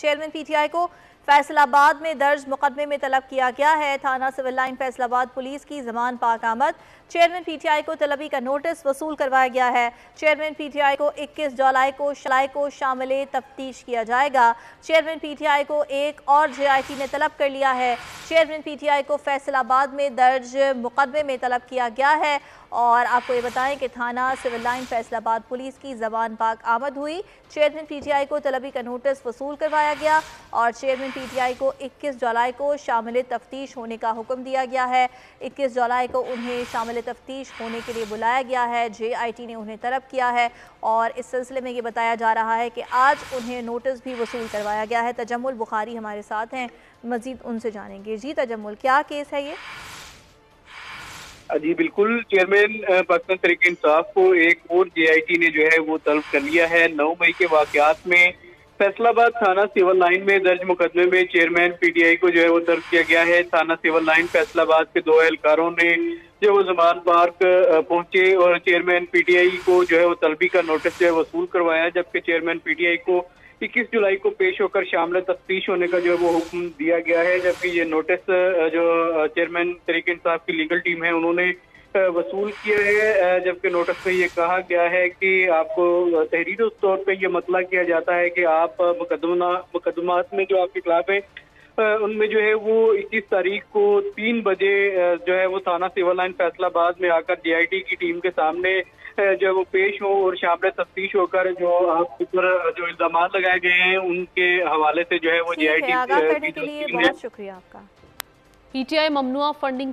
Chairman PTI को फैसलाबाद में दर्ज मुकदमे में तलब किया गया है। थाना सिविल लाइन फैसलाबाद पुलिस की जमान पाक आमद। चेयरमैन पीटीआई को तलबी का नोटिस वसूल करवाया गया है। चेयरमैन पीटीआई को 21 जुलाई को शामिल तफ्तीश किया जाएगा। चेयरमैन पीटीआई को एक और जेआईटी ने तलब कर लिया है। चेयरमैन पीटीआई को फैसलाबाद में दर्ज मुकदमे में तलब किया गया है। और आपको ये बताएं कि थाना सिविल लाइन फैसलाबाद पुलिस की जबान पाक आमद हुई। चेयरमैन पीटीआई को तलबी का नोटिस वसूल करवाया गया और चेयरमैन पीटीआई को 21 जुलाई को शामिल तफ्तीश होने का हुक्म दिया गया है। 21 जुलाई को उन्हें शामिल तफ्तीश होने के लिए बुलाया गया है। जेआईटी ने उन्हें तलब किया है और इस सिलसिले में ये बताया जा रहा है कि आज उन्हें नोटिस भी वसूल करवाया गया है। तजम्मुल बुखारी हमारे साथ हैं, मजीद उनसे जानेंगे। जी तजम्मुल, क्या केस है ये? जी बिल्कुल, चेयरमैन पाकिस्तान तहरीक-ए-इंसाफ को एक और जेआईटी ने जो है वो तलब कर लिया है। 9 मई के वाकयात में फैसलाबाद थाना सिविल लाइन में दर्ज मुकदमे में चेयरमैन पीटीआई को जो है वो तलब किया गया है। थाना सिविल लाइन फैसलाबाद के 2 एहलकारों ने जो वो जमान पार्क पहुंचे और चेयरमैन पीटीआई को जो है वो तलबी का नोटिस जो है वसूल करवाया, जबकि चेयरमैन पीटीआई को 21 जुलाई को पेश होकर शामिल तफ्तीश होने का जो है वो हुक्म दिया गया है। जबकि ये नोटिस जो चेयरमैन तहरीक-ए-इंसाफ की लीगल टीम है उन्होंने वसूल किया है। जबकि नोटिस में ये कहा गया है कि आपको तहरीरी तौर पे ये मतला किया जाता है कि आप मुकदमात में जो आपके खिलाफ है उनमें जो है वो 21 तारीख को 3 बजे जो है वो थाना सिविल लाइन फैसलाबाद में आकर जेआईटी की टीम के सामने जो वो पेश हो और शामिल तफ्तीश होकर जो आप ऊपर जो इल्जाम लगाए गए हैं उनके हवाले से जो है वो जेआईटी करने के लिए बहुत शुक्रिया आपका। PTI ममनुआ funding